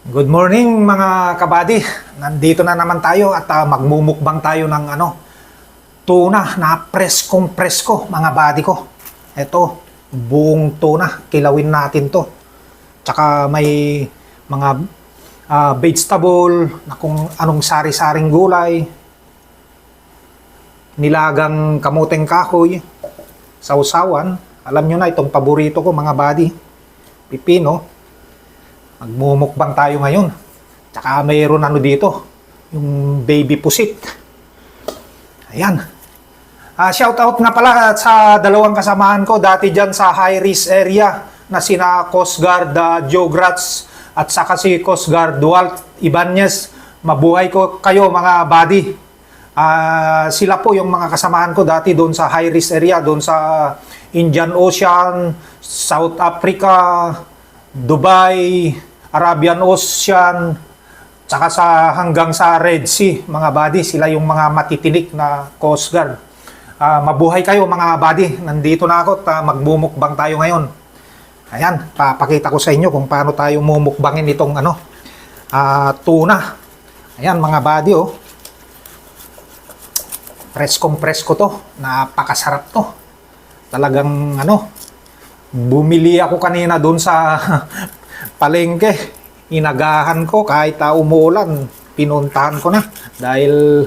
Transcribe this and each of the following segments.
Good morning mga kabady. Nandito na naman tayo at magmumukbang tayo ng tuna na preskong presko mga bady ko. Ito, buong tuna, kilawin natin to. Tsaka may mga vegetable na kung anong sari-saring gulay, nilagang kamuteng kahoy, sausawan. Alam nyo na itong paborito ko mga bady, pipino. Magmumukbang tayo ngayon. Tsaka mayroon dito, yung baby pusit. Ayan. Shout out na pala sa dalawang kasamahan ko dati dyan sa high risk area na sina Coast Guard Joe Gratz at saka si Coast Guard Walt Ibanez. Mabuhay ko kayo mga buddy. Sila po yung mga kasamahan ko dati doon sa high risk area, doon sa Indian Ocean, South Africa, Dubai, Arabian Ocean, tsaka hanggang sa Red Sea, mga buddy, sila yung mga matitinik na Coast Guard. Mabuhay kayo mga buddy, nandito na ako at magmumukbang tayo ngayon. Ayan, papakita ko sa inyo kung paano tayo mumukbangin itong tuna. Ayan mga buddy, oh. Preskong presko to, napakasarap to. Talagang bumili ako kanina doon sa palengke. Inagahan ko kahit umuulan, pinuntahan ko na dahil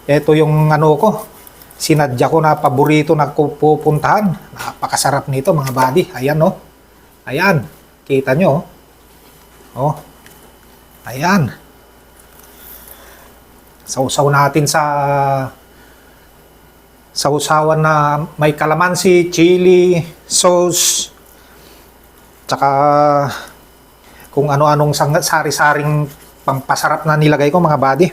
ito yung ko, sinadya ko na paborito na pupuntahan. Napakasarap nito mga buddy. Ayan oh. Ayan, kita nyo oh. Ayan. Sausaw natin sa sausawan na may kalamansi, chili, sauce, tsaka kung ano-anong sari-saring pampasarap na nilagay ko mga buddy.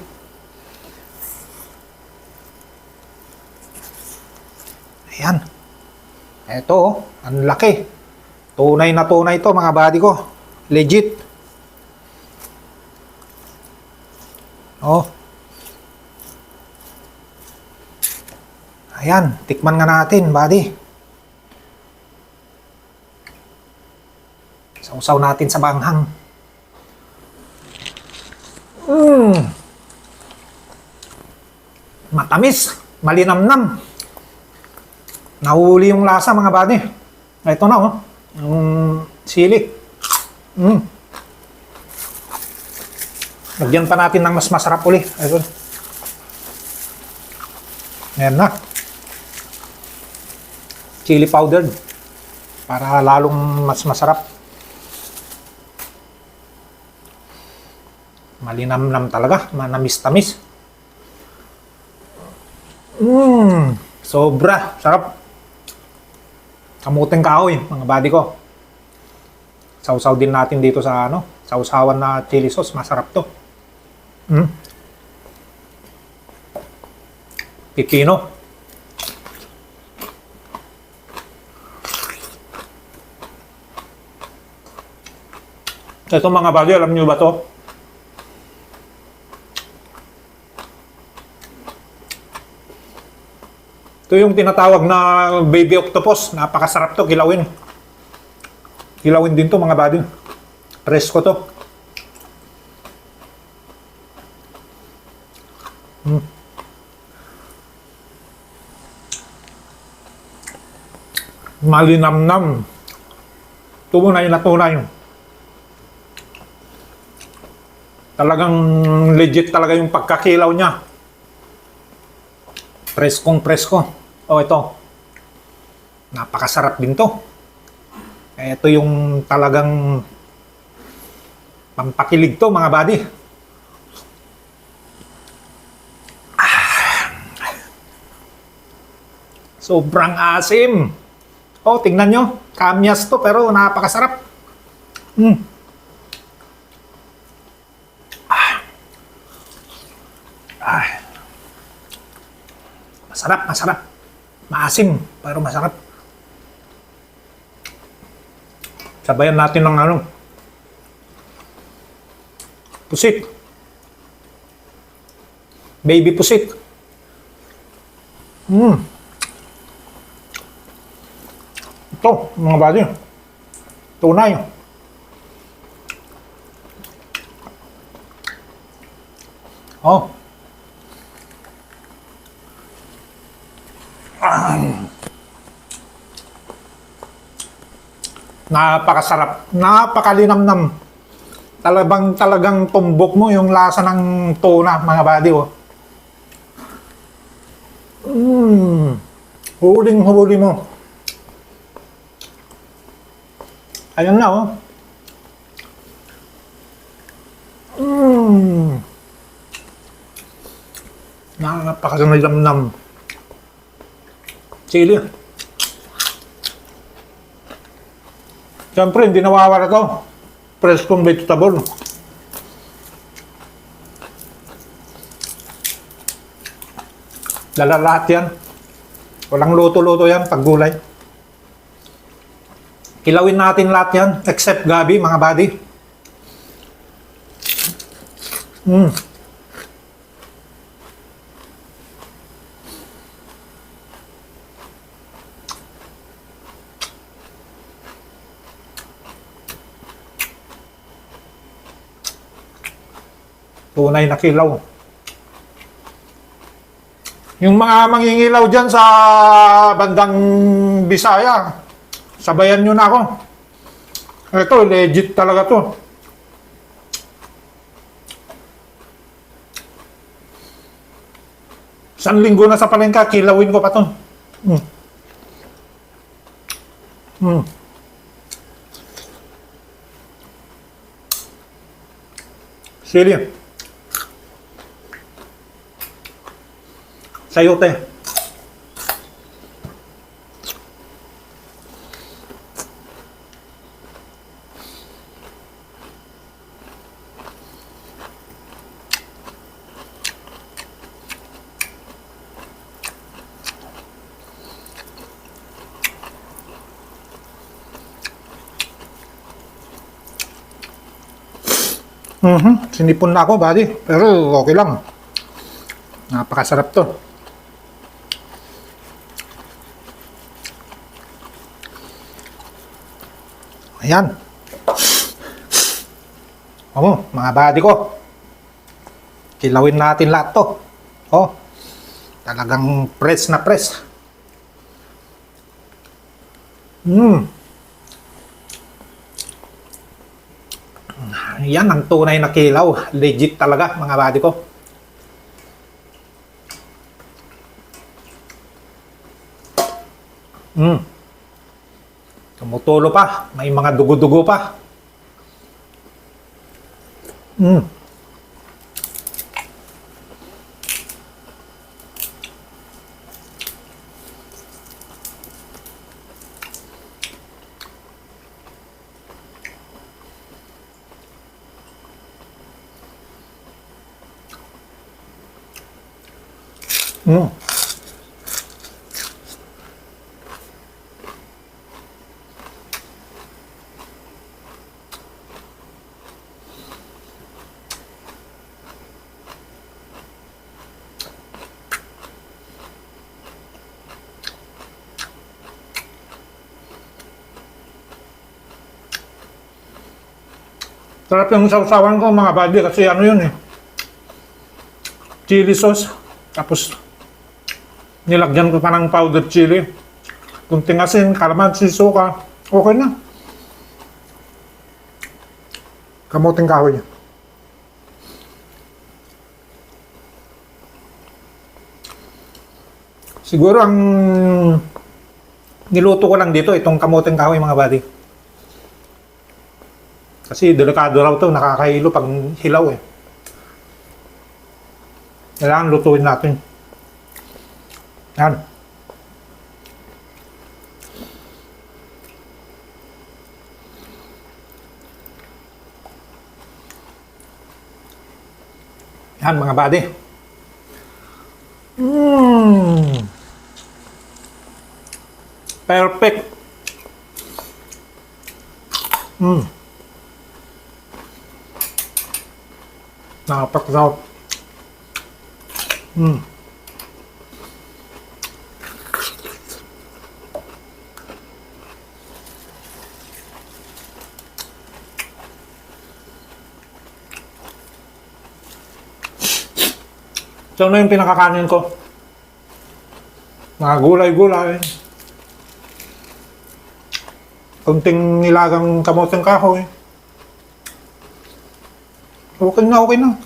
Ayan. Eto, ang laki. Tunay na tunay ito mga buddy ko. Legit. Oh. Ayan, tikman nga natin, buddy. Sausaw natin sa banghang. Matamis, malinamnam. Nahuli yung lasa mga buddy. Ito na oh, yung sili. Lagyan pa natin ng mas masarap uli. Ito. Ayan na. Chili powdered para lalong mas masarap. Malinamnam talaga, manamis-tamis. Sobra sarap. Kamuteng kahoy mga buddy ko. Sausaw din natin dito sa sausawan na chili sauce, masarap to. Pipino. Ito mga buddy, alam nyo ba to? Ito yung tinatawag na baby octopus. Napakasarap to, kilawin. Kilawin din to mga buddy. Presko to. Malinamnam. Tunay na tunay. Talagang legit talaga yung pagkakilaw niya. Preskong presko. Oh, ito. Napakasarap din to. Ito yung talagang pampakilig to mga buddy. Sobrang asim. Oh, tingnan nyo. Kamyas to pero napakasarap. Masarap, masarap. Maasim, pero masarap. Sabayan natin ng pusit. Baby pusit. Ito, mga buddy. Tunay. Oh. Napakasarap. Napakalinamnam. Talagang tumbok mo yung lasa ng tuna, mga buddy. Oh. Huling-huli mo. Ayan na, oh. Napakalinamnam. Chili. Siyempre, hindi nawawala to. Preskong vegetable. Lala lahat yan. Walang luto-luto yan pag gulay. Kilawin natin lahat yan, except gabi, mga buddy. Tunay na kilaw. Yung mga mangingilaw dyan sa bandang Bisaya, sabayan nyo na ako. Ito, legit talaga to. Isang linggo na sa palengka, kilawin ko pa to. Sili. Sayote. Sinipon na ako, buddy. Pero okay lang. Napakasarap to. Ayan. Mga buddy ko. Kilawin natin lahat to. Oh. Talagang press na press. Yan ang tunay na kilaw. Legit talaga, mga buddy ko. Tumutulo pa. May mga dugo-dugo pa. Sarap yung sausawan ko, mga buddy, kasi ano yun eh. Chili sauce. Tapos, nilagyan ko pa ng powdered chili. Kunting asin, kalamansi, suka. Okay na. Kamuting kahoy. Siguro ang niluto ko lang dito, itong kamuting kahoy, mga buddy. Kasi delikado raw to, nakakahilo pag hilaw eh. Kailangan lutuin natin. Yan. Yan, mga buddy. Perfect. Napakasarap. Ito na yung pinakakanin ko. Mga gulay-gulay. Kunting nilagang kamoteng kahoy. Okay na, okay na.